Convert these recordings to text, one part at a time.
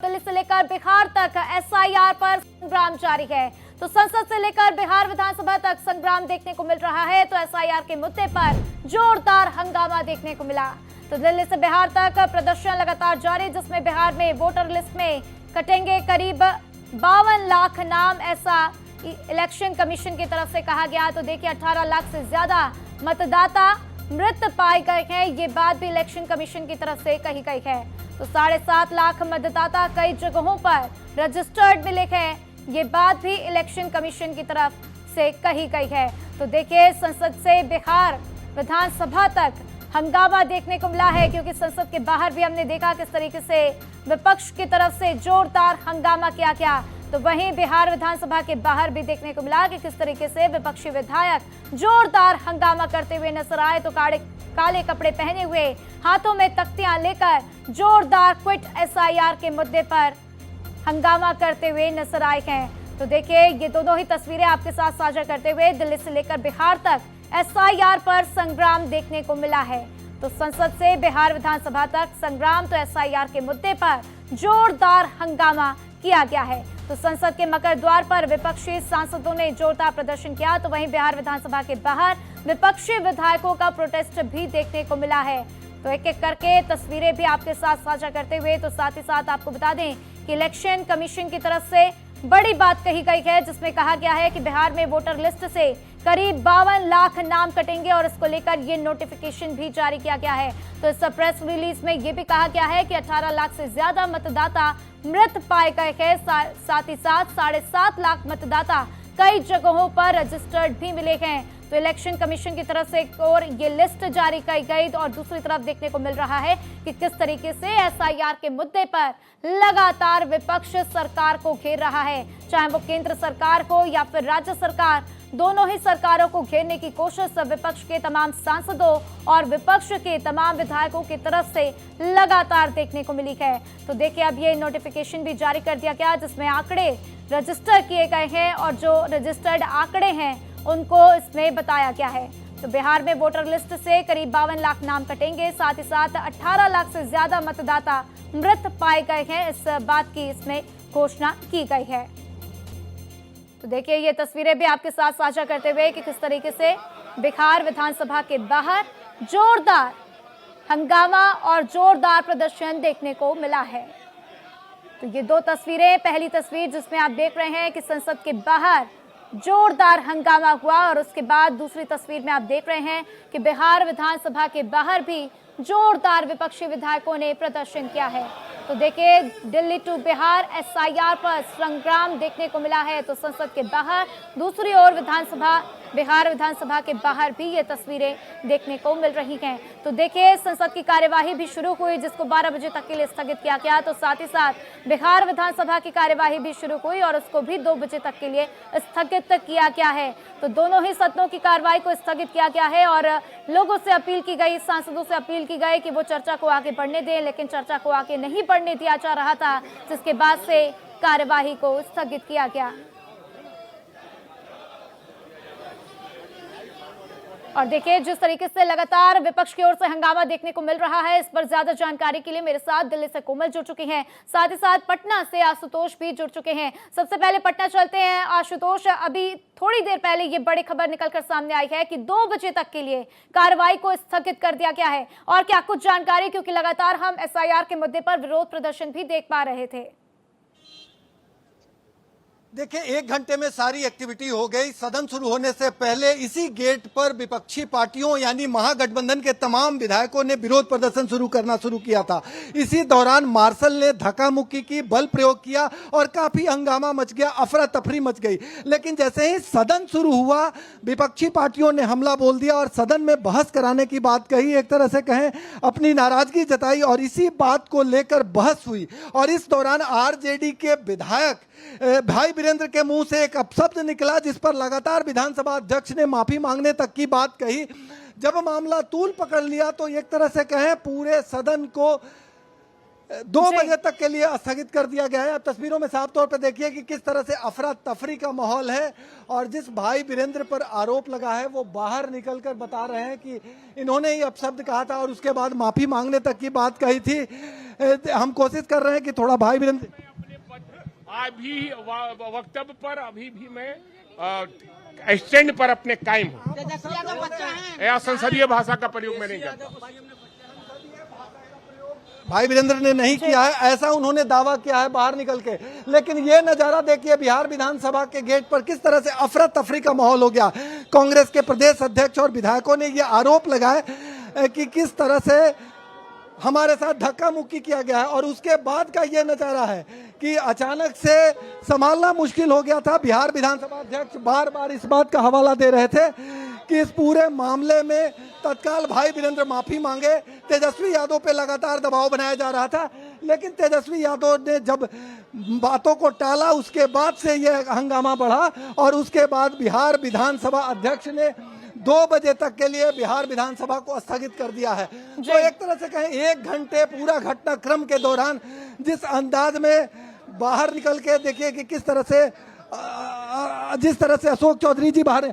दिल्ली से लेकर बिहार तक एसआईआर पर संग्राम जारी है। तो संसद से लेकर बिहार विधानसभा तक संग्राम देखने को मिल रहा है। तो एसआईआर के मुद्दे पर जोरदार हंगामा देखने को मिला। तो दिल्ली से बिहार तक प्रदर्शन लगातार जारी, जिसमें बिहार में वोटर लिस्ट में कटेंगे करीब 52 लाख नाम, ऐसा इलेक्शन कमीशन की तरफ से कहा गया। तो देखिए 18 लाख से ज्यादा मतदाता मृत पाए गए हैं, ये बात भी इलेक्शन कमीशन की तरफ से कही गई है। तो 7.5 लाख मतदाता कई जगहों पर रजिस्टर्ड मिले हैं, ये बात भी इलेक्शन कमीशन की तरफ से कही गई है। तो देखिए संसद से बिहार विधानसभा तक हंगामा देखने को मिला है, क्योंकि संसद के बाहर भी हमने देखा किस तरीके से विपक्ष की तरफ से जोरदार हंगामा किया गया। तो वहीं बिहार विधानसभा के बाहर भी देखने को मिला कि किस तरीके से विपक्षी विधायक जोरदार हंगामा करते हुए नजर आए। तो काले कपड़े पहने हुए, हाथों में तख्तियां लेकर जोरदार क्विट एसआईआर के मुद्दे पर हंगामा करते हुए नजर आए हैं। तो देखिए ये दोनों ही तस्वीरें आपके साथ साझा करते हुए दिल्ली से लेकर बिहार तक एसआईआर पर संग्राम देखने को मिला है। तो संसद से बिहार विधानसभा तक संग्राम, तो एसआईआर के मुद्दे पर जोरदार हंगामा किया गया है। तो संसद के मकर द्वार पर विपक्षी सांसदों ने जोरदार प्रदर्शन किया। तो वहीं बिहार विधानसभा के बाहर विपक्षी विधायकों का प्रोटेस्ट भी देखने को मिला है। तो एक एक करके तस्वीरें भी आपके साथ साझा करते हुए, तो साथ ही साथ आपको बता दें कि इलेक्शन कमीशन की तरफ से बड़ी बात कही गई है, जिसमें कहा गया है कि बिहार में वोटर लिस्ट से करीब 52 लाख नाम कटेंगे और इसको लेकर ये नोटिफिकेशन भी जारी किया गया है। तो इस प्रेस रिलीज में ये भी कहा गया है कि 18 लाख से ज्यादा मतदाता मृत पाए गए हैं। साथ ही साथ 7.5 लाख मतदाता कई जगहों पर रजिस्टर्ड भी मिले हैं। तो इलेक्शन कमीशन की तरफ से एक और ये लिस्ट जारी की गई, और दूसरी तरफ देखने को मिल रहा है कि किस तरीके से एसआईआर के मुद्दे पर लगातार विपक्ष सरकार को घेर रहा है, चाहे वो केंद्र सरकार हो या फिर राज्य सरकार। दोनों ही सरकारों को घेरने की कोशिश विपक्ष के तमाम सांसदों और विपक्ष के तमाम विधायकों की तरफ से लगातार देखने को मिली है। तो देखिए अब ये नोटिफिकेशन भी जारी कर दिया गया, जिसमें आंकड़े रजिस्टर किए गए हैं और जो रजिस्टर्ड आंकड़े हैं उनको इसमें बताया गया है। तो बिहार में वोटर लिस्ट से करीब 52 लाख नाम कटेंगे, साथ ही साथ 18 लाख से ज्यादा मतदाता मृत पाए गए हैं, इस बात की इसमें घोषणा की गई है। तो देखिए ये तस्वीरें भी आपके साथ साझा करते हुए कि किस तरीके से बिहार विधानसभा के बाहर जोरदार हंगामा और जोरदार प्रदर्शन देखने को मिला है। तो ये दो तस्वीरें, पहली तस्वीर जिसमें आप देख रहे हैं कि संसद के बाहर जोरदार हंगामा हुआ, और उसके बाद दूसरी तस्वीर में आप देख रहे हैं कि बिहार विधानसभा के बाहर भी जोरदार विपक्षी विधायकों ने प्रदर्शन किया है। तो देखिए दिल्ली टू बिहार एसआईआर पर संग्राम देखने को मिला है। तो संसद के बाहर, दूसरी ओर बिहार विधानसभा के बाहर भी ये तस्वीरें देखने को मिल रही हैं। तो देखिए संसद की कार्यवाही भी शुरू हुई, जिसको 12 बजे तक के लिए स्थगित किया गया। तो साथ ही साथ बिहार विधानसभा की कार्यवाही भी शुरू हुई और उसको भी 2 बजे तक के लिए स्थगित किया गया है। तो दोनों ही सदनों की कार्यवाही को स्थगित किया गया है और लोगों से अपील की गई, सांसदों से अपील की गई कि वो चर्चा को आगे बढ़ने दें, लेकिन चर्चा को आगे नहीं बढ़ने दिया जा रहा था, जिसके बाद से कार्यवाही को स्थगित किया गया। और देखिए जिस तरीके से लगातार विपक्ष की ओर से हंगामा देखने को मिल रहा है, इस पर ज्यादा जानकारी के लिए मेरे साथ दिल्ली से कोमल जुड़ चुके हैं, साथ ही साथ पटना से आशुतोष भी जुड़ चुके हैं। सबसे पहले पटना चलते हैं। आशुतोष, अभी थोड़ी देर पहले ये बड़ी खबर निकलकर सामने आई है कि 2 बजे तक के लिए कार्रवाई को स्थगित कर दिया गया है, और क्या कुछ जानकारी, क्योंकि लगातार हम एसआईआर के मुद्दे पर विरोध प्रदर्शन भी देख पा रहे थे। देखिए 1 घंटे में सारी एक्टिविटी हो गई। सदन शुरू होने से पहले इसी गेट पर विपक्षी पार्टियों यानी महागठबंधन के तमाम विधायकों ने विरोध प्रदर्शन शुरू किया था। इसी दौरान मार्शल ने धक्का मुक्की की, बल प्रयोग किया और काफी हंगामा मच गया, अफरा तफरी मच गई। लेकिन जैसे ही सदन शुरू हुआ, विपक्षी पार्टियों ने हमला बोल दिया और सदन में बहस कराने की बात कही, एक तरह से कहें अपनी नाराजगी जताई, और इसी बात को लेकर बहस हुई। और इस दौरान आरजेडी के विधायक भाई वीरेंद्र के मुंह से एक अपशब्द निकला, जिस पर लगातार विधानसभा अध्यक्ष ने माफी मांगने तक की बात कही। जब मामला तूल पकड़ लिया तो एक तरह से कहें पूरे सदन को 2 बजे तक के लिए स्थगित कर दिया गया है। अब तस्वीरों में साफ तौर पर देखिए कि किस तरह से अफरा तफरी का माहौल है और जिस भाई वीरेंद्र पर आरोप लगा है वो बाहर निकलकर बता रहे हैं कि इन्होंने ही अपशब्द कहा था और उसके बाद माफी मांगने तक की बात कही थी। हम कोशिश कर रहे हैं कि थोड़ा भाई वीरेंद्र अभी वक्तव्य पर अभी भी मैं स्टैंड पर अपने कायम हूँ। या संसदीय भाषा का प्रयोग मैं नहीं करता। भाई वीरेंद्र ने नहीं किया है ऐसा उन्होंने दावा किया है बाहर निकल के। लेकिन ये नजारा देखिए बिहार विधानसभा के गेट पर किस तरह से अफरा तफरी का माहौल हो गया। कांग्रेस के प्रदेश अध्यक्ष और विधायकों ने ये आरोप लगाए कि किस तरह से हमारे साथ धक्का मुक्की किया गया है और उसके बाद का ये नजारा है कि अचानक से संभालना मुश्किल हो गया था। बिहार विधानसभा अध्यक्ष बार बार इस बात का हवाला दे रहे थे कि इस पूरे मामले में तत्काल भाई वीरेंद्र माफी मांगे। तेजस्वी यादव पे लगातार दबाव बनाया जा रहा था लेकिन तेजस्वी यादव ने जब बातों को टाला उसके बाद से यह हंगामा बढ़ा और उसके बाद बिहार विधानसभा अध्यक्ष ने 2 बजे तक के लिए बिहार विधानसभा को स्थगित कर दिया है। तो एक तरह से कहें 1 घंटे पूरा घटनाक्रम के दौरान जिस अंदाज में बाहर निकल के देखिए कि किस तरह से जिस तरह से अशोक चौधरी जी बाहर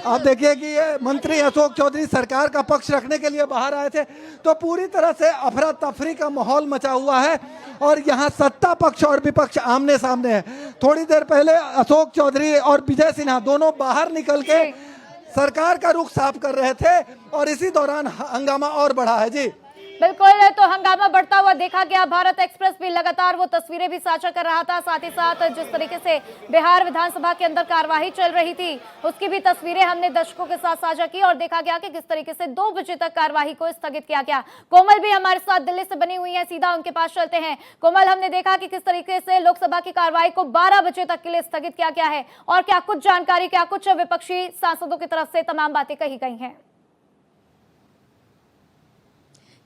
आप देखिए कि ये मंत्री अशोक चौधरी सरकार का पक्ष रखने के लिए बाहर आए थे तो पूरी तरह से अफरा तफरी का माहौल मचा हुआ है और यहाँ सत्ता पक्ष और विपक्ष आमने सामने है। थोड़ी देर पहले अशोक चौधरी और विजय सिन्हा दोनों बाहर निकल के सरकार का रुख साफ कर रहे थे और इसी दौरान हंगामा और बढ़ा है। जी बिल्कुल, तो हंगामा बढ़ता हुआ देखा गया। भारत एक्सप्रेस भी लगातार वो तस्वीरें भी साझा कर रहा था, साथ ही साथ जिस तरीके से बिहार विधानसभा के अंदर कार्यवाही चल रही थी उसकी भी तस्वीरें हमने दर्शकों के साथ साझा की और देखा गया कि किस तरीके से 2 बजे तक कार्यवाही को स्थगित किया गया। कोमल भी हमारे साथ दिल्ली से बनी हुई है, सीधा उनके पास चलते हैं। कोमल, हमने देखा कि किस तरीके से लोकसभा की कार्यवाही को 12 बजे तक के लिए स्थगित किया गया है और क्या कुछ जानकारी, क्या कुछ विपक्षी सांसदों की तरफ से तमाम बातें कही गई हैं।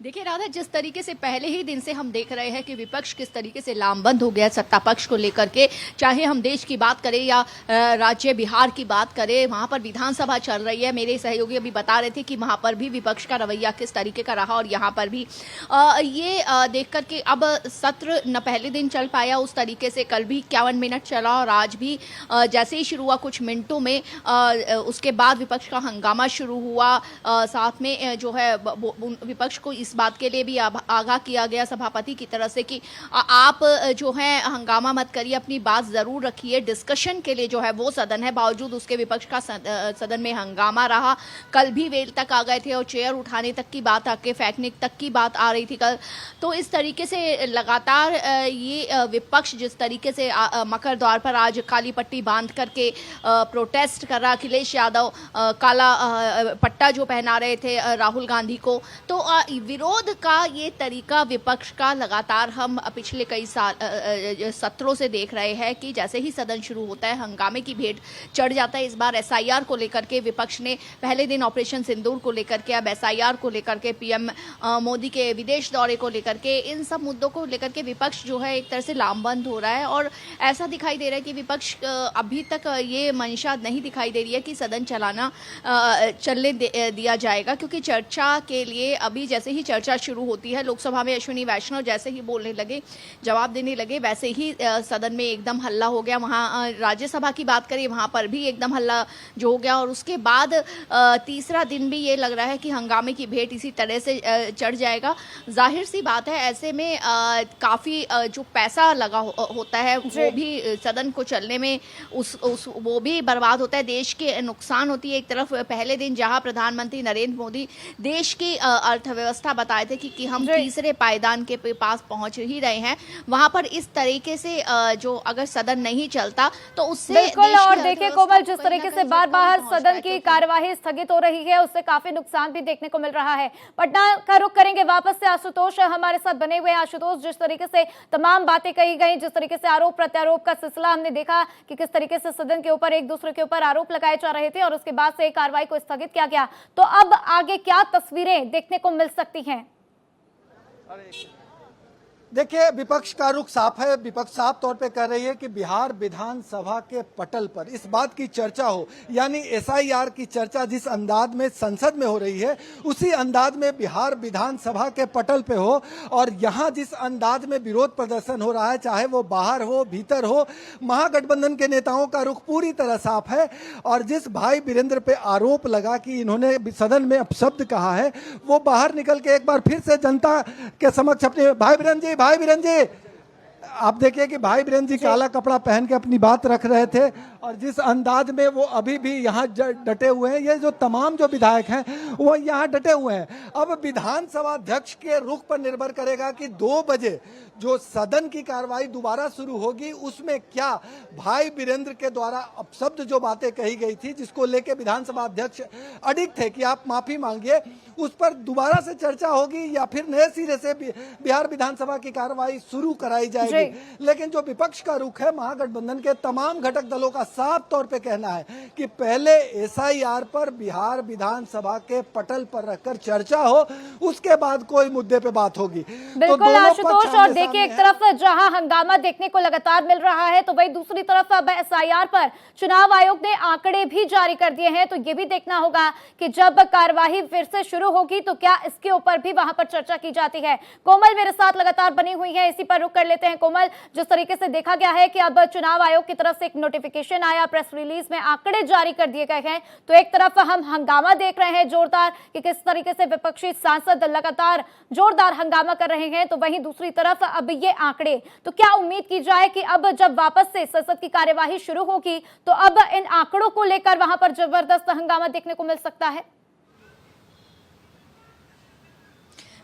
देखिए राधा, जिस तरीके से पहले ही दिन से हम देख रहे हैं कि विपक्ष किस तरीके से लामबंद हो गया सत्ता पक्ष को लेकर के, चाहे हम देश की बात करें या राज्य बिहार की बात करें, वहां पर विधानसभा चल रही है। मेरे सहयोगी अभी बता रहे थे कि वहां पर भी विपक्ष का रवैया किस तरीके का रहा और यहाँ पर भी ये देख करके अब सत्र न पहले दिन चल पाया उस तरीके से, कल भी 51 मिनट चला और आज भी जैसे ही शुरू हुआ कुछ मिनटों में उसके बाद विपक्ष का हंगामा शुरू हुआ। साथ में जो है विपक्ष को इस बात के लिए भी आगाह किया गया सभापति की तरफ से कि आप जो है हंगामा मत करिए, अपनी बात जरूर रखिए, डिस्कशन के लिए जो है वो सदन है। बावजूद उसके विपक्ष का सदन में हंगामा रहा। कल भी वेल तक आ गए थे और चेयर उठाने तक की बात, आके फेंकने तक की बात आ रही थी कल। तो इस तरीके से लगातार ये विपक्ष जिस तरीके से मकर द्वार पर आज काली पट्टी बांध करके प्रोटेस्ट कर रहा, अखिलेश यादव काला पट्टा जो पहना रहे थे राहुल गांधी को, तो विरोध का ये तरीका विपक्ष का लगातार हम पिछले कई सत्रों से देख रहे हैं कि जैसे ही सदन शुरू होता है हंगामे की भेंट चढ़ जाता है। इस बार एसआईआर को लेकर के विपक्ष ने पहले दिन ऑपरेशन सिंदूर को लेकर के, अब एसआईआर को लेकर के, पीएम मोदी के विदेश दौरे को लेकर के, इन सब मुद्दों को लेकर के विपक्ष जो है एक तरह से लामबंद हो रहा है और ऐसा दिखाई दे रहा है कि विपक्ष अभी तक ये मंशा नहीं दिखाई दे रही है कि सदन चलने दिया जाएगा, क्योंकि चर्चा के लिए अभी जैसे ही चर्चा शुरू होती है लोकसभा में अश्विनी वैष्णव जैसे ही बोलने लगे, जवाब देने लगे, वैसे ही सदन में एकदम हल्ला हो गया। वहाँ राज्यसभा की बात करें, वहाँ पर भी एकदम हल्ला जो हो गया और उसके बाद तीसरा दिन भी ये लग रहा है कि हंगामे की भेंट इसी तरह से चढ़ जाएगा। जाहिर सी बात है ऐसे में काफ़ी जो पैसा लगा होता है वो भी सदन को चलने में वो भी बर्बाद होता है, देश के नुकसान होती है। एक तरफ पहले दिन जहाँ प्रधानमंत्री नरेंद्र मोदी देश की अर्थव्यवस्था बताए थे कि हम तीसरे पायदान के पास पहुंच ही रहे हैं, वहां पर इस तरीके से जो अगर सदन नहीं चलता तो उससे बिल्कुल। और देखिए कोमल, जिस तरीके से बार बार सदन की कार्यवाही स्थगित हो रही है उससे काफी नुकसान भी देखने को मिल रहा है। पटना का रुख करेंगे वापस से, आशुतोष हमारे साथ बने हुए हैं। आशुतोष, जिस तरीके से तमाम बातें कही गई, जिस तरीके से आरोप प्रत्यारोप का सिलसिला हमने देखा कि किस तरीके से सदन के ऊपर एक दूसरे के ऊपर आरोप लगाए जा रहे थे और उसके बाद से कार्रवाई को स्थगित किया गया, तो अब आगे क्या तस्वीरें देखने को मिल सकती हैं? देखिए, विपक्ष का रुख साफ है। विपक्ष साफ तौर पे कह रही है कि बिहार विधानसभा के पटल पर इस बात की चर्चा हो, यानी एसआईआर की चर्चा जिस अंदाज में संसद में हो रही है उसी अंदाज में बिहार विधानसभा के पटल पे हो। और यहाँ जिस अंदाज में विरोध प्रदर्शन हो रहा है, चाहे वो बाहर हो भीतर हो, महागठबंधन के नेताओं का रुख पूरी तरह साफ है। और जिस भाई वीरेंद्र पे आरोप लगा कि इन्होंने सदन में अपशब्द कहा है, वो बाहर निकल के एक बार फिर से जनता के समक्ष अपने भाई वीरेंद्र जी, आप देखिए कि भाई वीरेंद्र जी काला कपड़ा पहन के अपनी बात रख रहे थे और जिस अंदाज में वो अभी भी यहाँ डटे हुए हैं, ये जो तमाम जो विधायक हैं वो यहाँ डटे हुए हैं। अब विधानसभा अध्यक्ष के रुख पर निर्भर करेगा कि 2 बजे जो सदन की कार्रवाई दोबारा शुरू होगी उसमें क्या भाई वीरेंद्र के द्वारा अपशब्द जो बातें कही गई थी, जिसको लेके विधानसभा अध्यक्ष अडिग थे कि आप माफी मांगिए, उस पर दोबारा से चर्चा होगी या फिर नए सिरे से बिहार विधानसभा की कार्रवाई शुरू कराई जाएगी। लेकिन जो विपक्ष का रुख है, महागठबंधन के तमाम घटक दलों का साफ तौर पे कहना है कि पहले एसआईआर पर बिहार विधानसभा के पटल पर रखकर चर्चा हो, उसके बाद कोई मुद्दे पे बात होगी। बिल्कुल आशुतोष, और देखिए एक तरफ जहां हंगामा देखने को लगातार मिल रहा है, तो वही दूसरी तरफ अब एसआईआर पर चुनाव आयोग ने आंकड़े भी जारी कर दिए हैं। तो ये भी देखना होगा कि जब कार्यवाही फिर से शुरू होगी तो क्या इसके ऊपर भी वहां पर चर्चा की जाती है। कोमल मेरे साथ लगातार बनी हुई है, इसी पर रुक कर लेते हैं। कोमल, जिस तरीके से देखा गया है कि अब चुनाव आयोग की तरफ से एक नोटिफिकेशन आया, प्रेस रिलीज में आंकड़े जारी कर दिए गए हैं, तो एक तरफ हम हंगामा देख रहे हैं जोरदार कि किस तरीके से विपक्षी सांसद लगातार जोरदार हंगामा कर रहे हैं, तो वहीं दूसरी तरफ अब ये आंकड़े, तो क्या उम्मीद की जाए कि अब जब वापस से संसद की कार्यवाही शुरू होगी तो अब इन आंकड़ों को लेकर वहां पर जबरदस्त हंगामा देखने को मिल सकता है?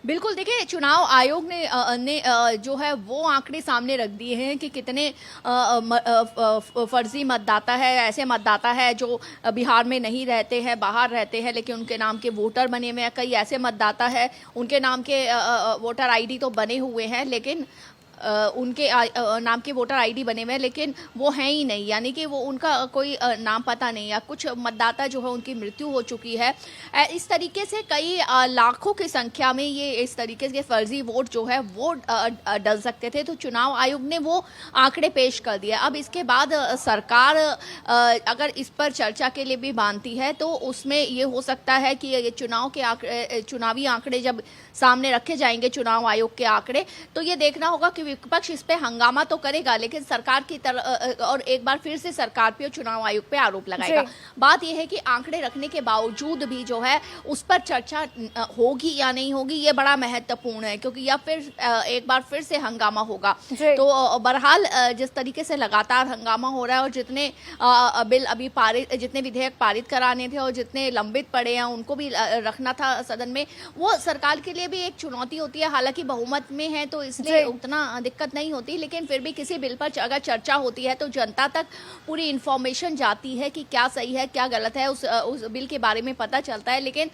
बिल्कुल, देखिए चुनाव आयोग ने जो है वो आंकड़े सामने रख दिए हैं कि कितने फर्जी मतदाता है, ऐसे मतदाता है जो बिहार में नहीं रहते हैं, बाहर रहते हैं लेकिन उनके नाम के वोटर बने हुए हैं। कई ऐसे मतदाता है उनके नाम के वोटर आईडी तो बने हुए हैं लेकिन उनके नाम के वोटर आईडी बने हुए हैं लेकिन वो हैं ही नहीं, यानी कि वो उनका कोई नाम पता नहीं, या कुछ मतदाता जो है उनकी मृत्यु हो चुकी है। इस तरीके से कई लाखों की संख्या में ये इस तरीके के फर्जी वोट जो है वो डल सकते थे। तो चुनाव आयोग ने वो आंकड़े पेश कर दिया। अब इसके बाद सरकार अगर इस पर चर्चा के लिए भी मानती है तो उसमें ये हो सकता है कि ये चुनावी आंकड़े जब सामने रखे जाएंगे, चुनाव आयोग के आंकड़े, तो ये देखना होगा कि विपक्ष इस पे हंगामा तो करेगा लेकिन सरकार की तरफ और एक बार फिर से सरकार पे और चुनाव आयोग पे आरोप लगाएगा। बात यह है कि आंकड़े रखने के बावजूद भी जो है उस पर चर्चा होगी या नहीं होगी, ये बड़ा महत्वपूर्ण है, क्योंकि या फिर एक बार फिर से हंगामा होगा। तो बहरहाल जिस तरीके से लगातार हंगामा हो रहा है और जितने बिल अभी पारित, जितने विधेयक पारित कराने थे और जितने लंबित पड़े हैं उनको भी रखना था सदन में, वो सरकार के लिए भी एक चुनौती होती है। हालांकि बहुमत में है तो इसलिए उतना दिक्कत नहीं होती, लेकिन फिर भी किसी बिल पर अगर चर्चा होती है तो जनता तक पूरी इंफॉर्मेशन जाती है कि क्या सही है क्या गलत है, उस बिल के बारे में पता चलता है। लेकिन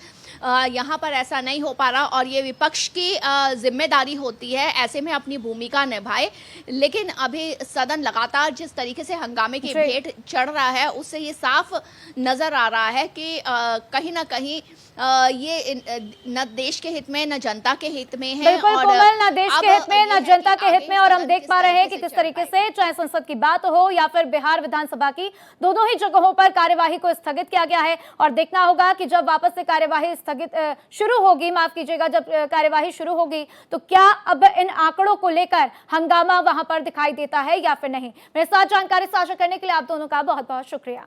यहाँ पर ऐसा नहीं हो पा रहा और ये विपक्ष की जिम्मेदारी होती है ऐसे में अपनी भूमिका निभाए। लेकिन अभी सदन लगातार जिस तरीके से हंगामे की भेंट चढ़ रहा है उससे ये साफ नजर आ रहा है कि कहीं ना कहीं ये न देश के हित में न जनता के हित में है। बिल्कुल कोमल, न देश के हित में न जनता के हित में। और हम देख पा रहे हैं कि किस तरीके से चाहे संसद की बात हो या फिर बिहार विधानसभा की, दोनों ही जगहों पर कार्यवाही को स्थगित किया गया है। और देखना होगा कि जब वापस से कार्यवाही स्थगित शुरू होगी, माफ कीजिएगा, जब कार्यवाही शुरू होगी तो क्या अब इन आंकड़ों को लेकर हंगामा वहां पर दिखाई देता है या फिर नहीं। मेरे साथ जानकारी साझा करने के लिए आप दोनों का बहुत बहुत शुक्रिया।